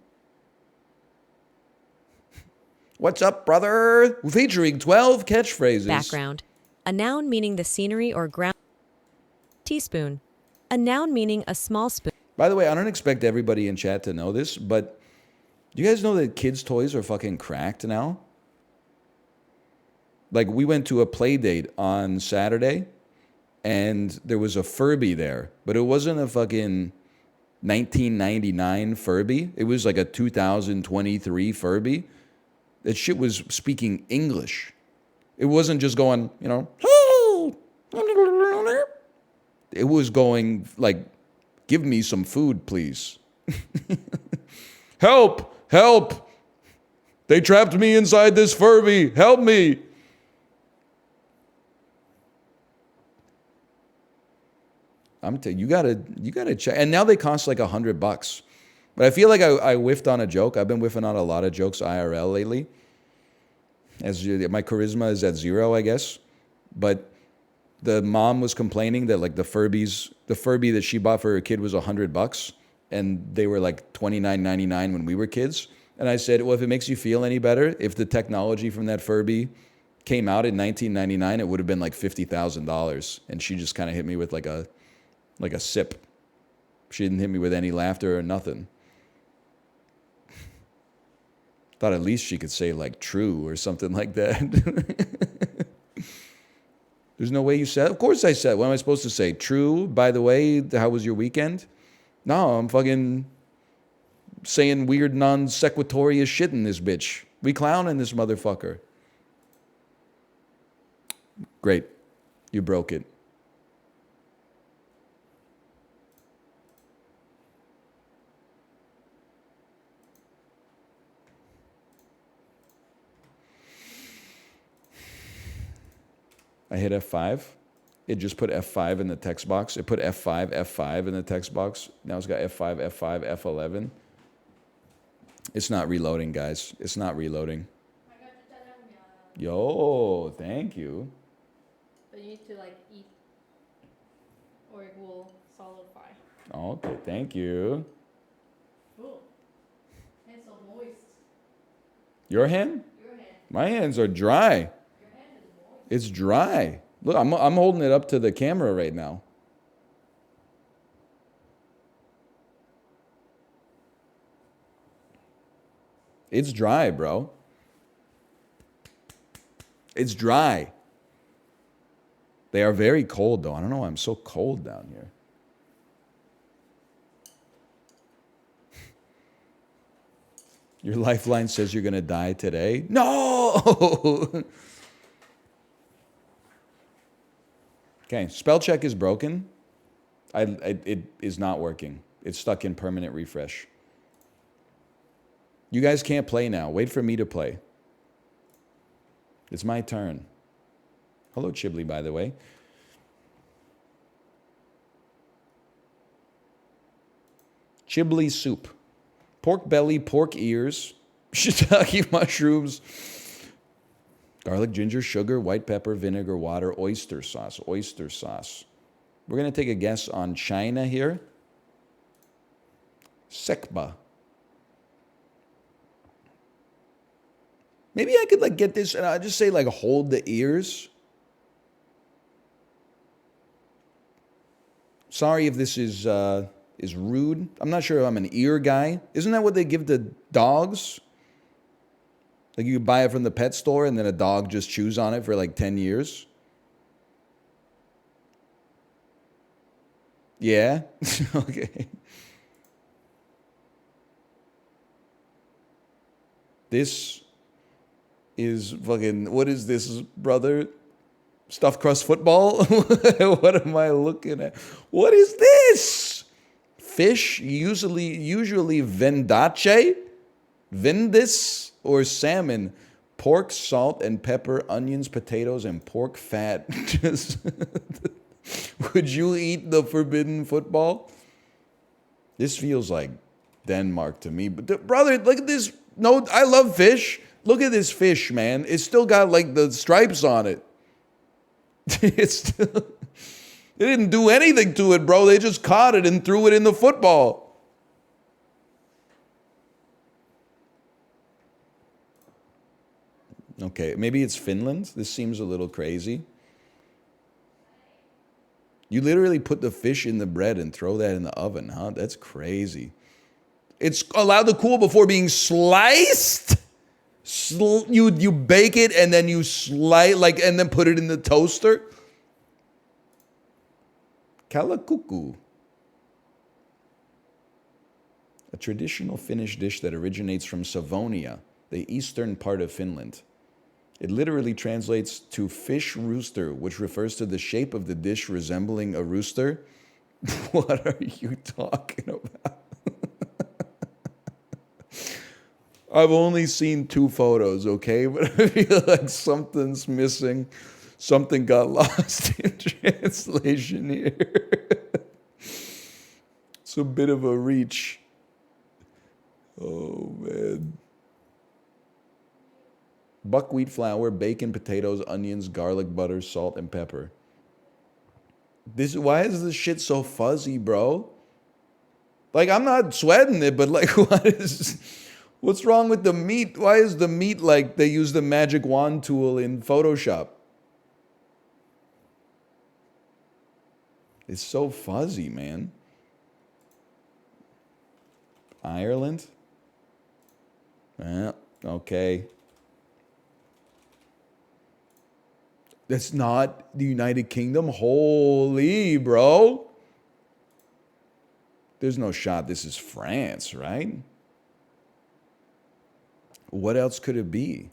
What's up, brother? Featuring 12 catchphrases. Background. A noun meaning the scenery or ground. Teaspoon. A noun meaning a small spoon. By the way, I don't expect everybody in chat to know this, but do you guys know that kids' toys are fucking cracked now? Like, we went to a play date on Saturday, and there was a Furby there, but it wasn't a fucking 1999 Furby. It was like a 2023 Furby. That shit was speaking English. It wasn't just going, you know, it was going like, give me some food, please. Help! Help! They trapped me inside this Furby. Help me! I'm telling you, you gotta check. And now they cost like $100. But I feel like I whiffed on a joke. I've been whiffing on a lot of jokes IRL lately. My charisma is at 0, I guess. But the mom was complaining that like the Furby that she bought for her kid was $100, and they were like $29.99 when we were kids. And I said, well, if it makes you feel any better, if the technology from that Furby came out in 1999, it would have been like $50,000. And she just kind of hit me with like a sip. She didn't hit me with any laughter or nothing. Thought at least she could say like true or something like that. There's no way you said. Of course I said. What am I supposed to say? True. By the way, how was your weekend? No, I'm fucking saying weird non sequitorious shit in this bitch. We clowning this motherfucker. Great. You broke it. I hit F5. It just put F5 in the text box. It put F5, F5 in the text box. Now it's got F5, F5, F11. It's not reloading, guys. It's not reloading. Yo, thank you. But you need to like eat or it will solidify. Okay, thank you. Oh, hands so moist. Your hand? Your hand. My hands are dry. Your hand is moist. It's dry. Look, I'm holding it up to the camera right now. It's dry, bro. It's dry. They are very cold, though. I don't know why I'm so cold down here. Your lifeline says you're going to die today. No! Okay, spell check is broken. It is not working. It's stuck in permanent refresh. You guys can't play now. Wait for me to play. It's my turn. Hello, Chibli, by the way. Chibli soup. Pork belly, pork ears, shiitake mushrooms, garlic, ginger, sugar, white pepper, vinegar, water, oyster sauce. Oyster sauce. We're going to take a guess on China here. Sekba. Maybe I could like get this and I'll just say like hold the ears. Sorry if this is rude. I'm not sure if I'm an ear guy. Isn't that what they give to dogs? Like you buy it from the pet store and then a dog just chews on it for like 10 years? Yeah? Okay. This is fucking, what is this, brother? Stuffed crust football? What am I looking at? What is this? Fish, usually vendache, vendis, or salmon. Pork, salt, and pepper, onions, potatoes, and pork fat. Would you eat the forbidden football? This feels like Denmark to me. But brother, look at this. No, I love fish. Look at this fish, man. It's still got like the stripes on it. It's still, they didn't do anything to it, bro. They just caught it and threw it in the football. Okay, maybe it's Finland. This seems a little crazy. You literally put the fish in the bread and throw that in the oven, huh? That's crazy. It's allowed to cool before being sliced? You bake it and then you slice, like, and then put it in the toaster? Kalakuku. A traditional Finnish dish that originates from Savonia, the eastern part of Finland. It literally translates to fish rooster, which refers to the shape of the dish resembling a rooster. What are you talking about? I've only seen 2 photos, okay? But I feel like something's missing. Something got lost in translation here. It's a bit of a reach. Oh, man. Buckwheat flour, bacon, potatoes, onions, garlic, butter, salt, and pepper. Why is this shit so fuzzy, bro? Like, I'm not sweating it, but like, what's wrong with the meat? Why is the meat like they use the magic wand tool in Photoshop? It's so fuzzy, man. Ireland? Okay. That's not the United Kingdom? Holy, bro. There's no shot this is France, right? What else could it be?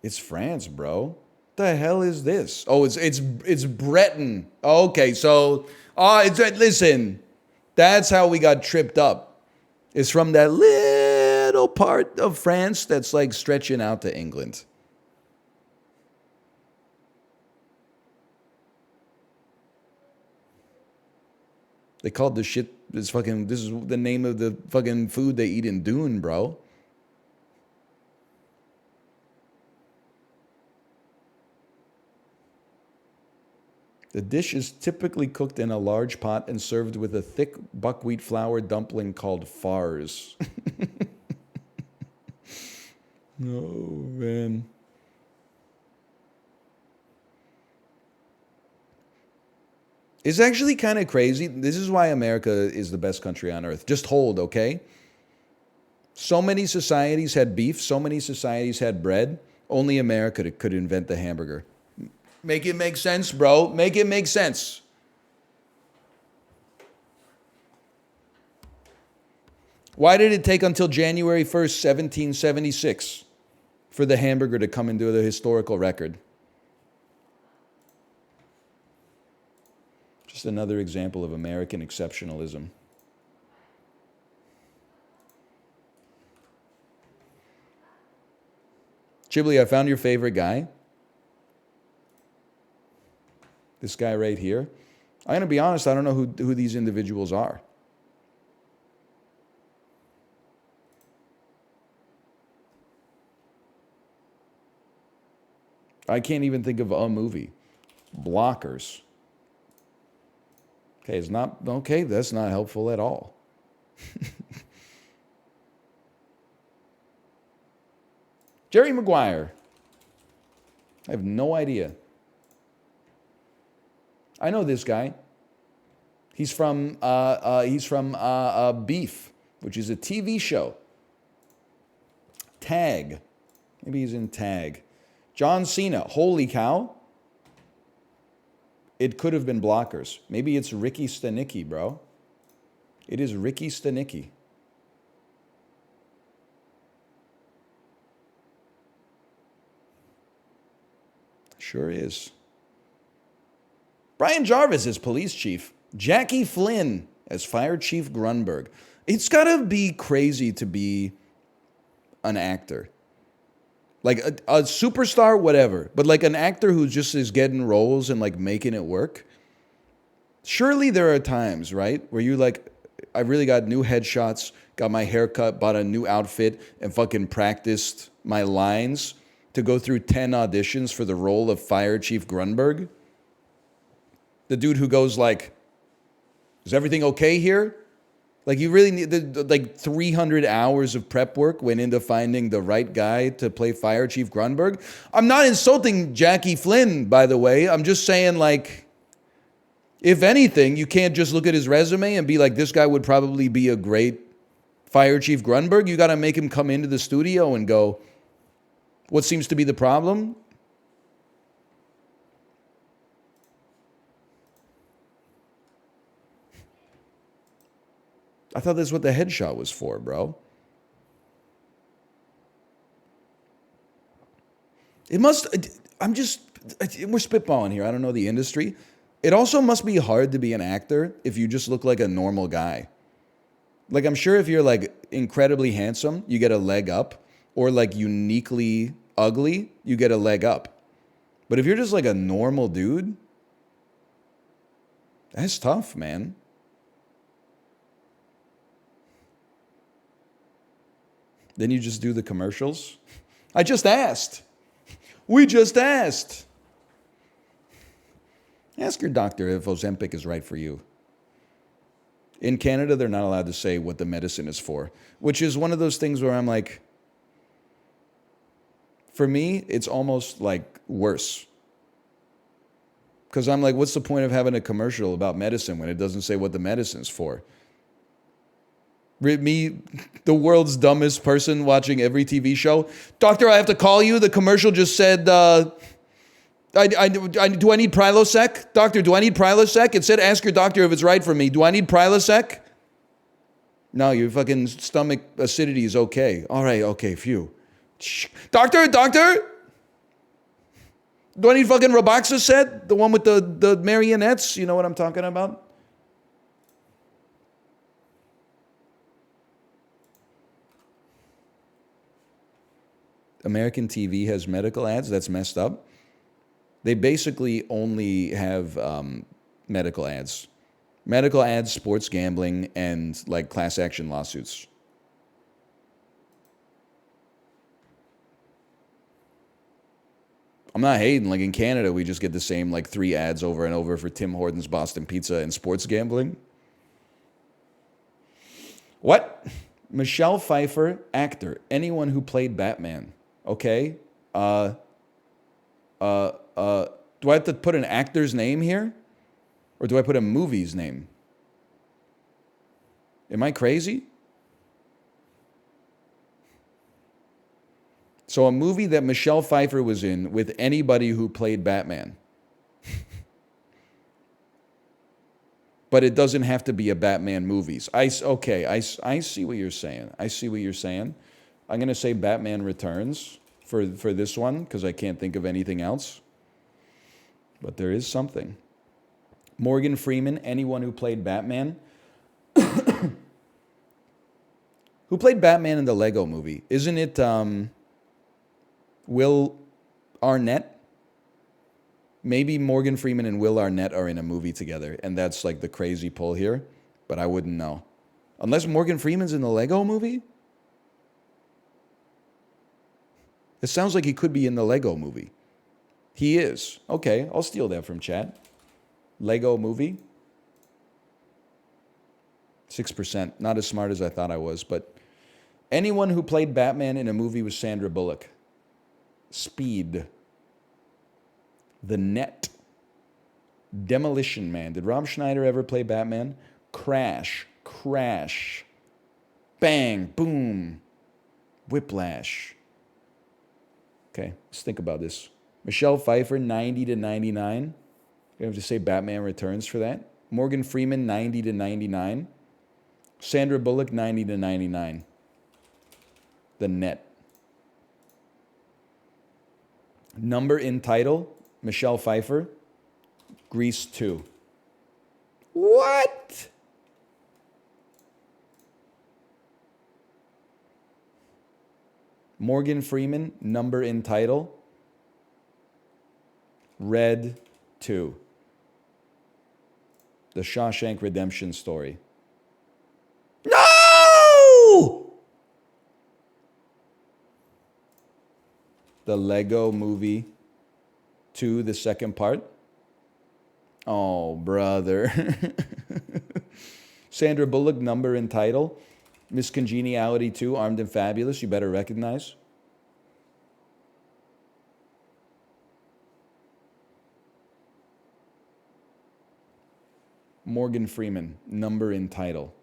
It's France, bro. What the hell is this? Oh, it's Breton. Okay, so listen. That's how we got tripped up. It's from that little part of France that's like stretching out to England. They called this shit this is the name of the fucking food they eat in Dune, bro. The dish is typically cooked in a large pot and served with a thick buckwheat flour dumpling called farce. Oh, man. It's actually kind of crazy. This is why America is the best country on earth. Just hold, okay? So many societies had beef. So many societies had bread. Only America could invent the hamburger. Make it make sense, bro. Make it make sense. Why did it take until January 1st, 1776 for the hamburger to come into the historical record? Just another example of American exceptionalism. Chibli, I found your favorite guy. This guy right here. I'm going to be honest, I don't know who these individuals are. I can't even think of a movie. Blockers. Okay, that's not helpful at all. Jerry Maguire. I have no idea. I know this guy. He's from Beef, which is a TV show. Tag. Maybe he's in Tag. John Cena. Holy cow. It could have been Blockers. Maybe it's Ricky Stanicki, bro. It is Ricky Stanicki. Sure is. Brian Jarvis as police chief. Jackie Flynn as fire chief Grunberg. It's got to be crazy to be an actor. Like a superstar, whatever. But like an actor who just is getting roles and like making it work. Surely there are times, right, where you like, I really got new headshots, got my hair cut, bought a new outfit, and fucking practiced my lines to go through 10 auditions for the role of Fire Chief Grunberg. The dude who goes like, is everything okay here? Like you really need, like 300 hours of prep work went into finding the right guy to play Fire Chief Grunberg. I'm not insulting Jackie Flynn, by the way. I'm just saying like, if anything, you can't just look at his resume and be like, this guy would probably be a great Fire Chief Grunberg. You got to make him come into the studio and go, what seems to be the problem? I thought that's what the headshot was for, bro. It must, we're spitballing here. I don't know the industry. It also must be hard to be an actor if you just look like a normal guy. Like, I'm sure if you're like incredibly handsome, you get a leg up, or like uniquely ugly, you get a leg up. But if you're just like a normal dude, that's tough, man. Then you just do the commercials. I just asked. We just asked. Ask your doctor if Ozempic is right for you. In Canada, they're not allowed to say what the medicine is for, which is one of those things where I'm like, for me, it's almost like worse. Because I'm like, what's the point of having a commercial about medicine when it doesn't say what the medicine's for? Me, the world's dumbest person watching every TV show. Doctor, I have to call you. The commercial just said, do I need Prilosec? Doctor, do I need Prilosec? It said, ask your doctor if it's right for me. Do I need Prilosec? No, your fucking stomach acidity is okay. All right, okay, phew. Doctor? Do I need fucking Roboxacet? The one with the marionettes? You know what I'm talking about? American TV has medical ads? That's messed up. They basically only have medical ads. Medical ads, sports gambling, and like class action lawsuits. I'm not hating. Like in Canada, we just get the same like 3 ads over and over for Tim Hortons, Boston Pizza, and sports gambling. What? Michelle Pfeiffer, actor. Anyone who played Batman. Okay. Do I have to put an actor's name here? Or do I put a movie's name? Am I crazy? So a movie that Michelle Pfeiffer was in with anybody who played Batman. But it doesn't have to be a Batman movie. I see what you're saying. I see what you're saying. I'm going to say Batman Returns for this one because I can't think of anything else. But there is something. Morgan Freeman, anyone who played Batman. Who played Batman in the Lego movie? Isn't it Will Arnett? Maybe Morgan Freeman and Will Arnett are in a movie together, and that's like the crazy pull here, but I wouldn't know. Unless Morgan Freeman's in the Lego movie? It sounds like he could be in the Lego movie. He is. Okay, I'll steal that from chat. Lego movie. 6%. Not as smart as I thought I was, but anyone who played Batman in a movie with Sandra Bullock. Speed. The Net. Demolition Man. Did Rob Schneider ever play Batman? Crash. Bang. Boom. Whiplash. Okay, let's think about this. Michelle Pfeiffer, 90 to 99. You have to say Batman Returns for that. Morgan Freeman, 90 to 99. Sandra Bullock, 90 to 99. The Net. Number in title, Michelle Pfeiffer, Grease 2. What? Morgan Freeman, number in title, Red 2. The Shawshank Redemption story. No! The Lego Movie 2, the second part. Oh, brother. Sandra Bullock, number and title. Miss Congeniality 2, Armed and Fabulous. You better recognize. Morgan Freeman, number and title.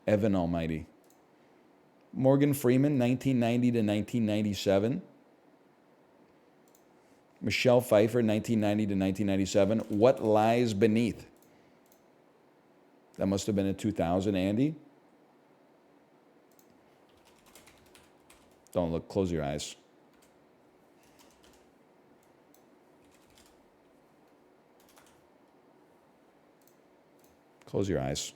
Evan Almighty. Morgan Freeman, 1990 to 1997. Michelle Pfeiffer, 1990 to 1997. What Lies Beneath? That must have been in 2000, Andy. Don't look. Close your eyes. Close your eyes.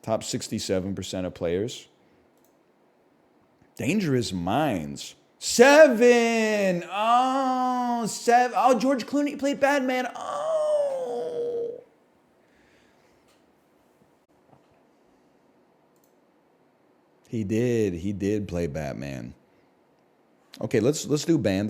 Top 67% of players. Dangerous Minds. 7. Oh, 7. Oh, George Clooney played Batman. Oh. He did. He did play Batman. Okay, let's do band.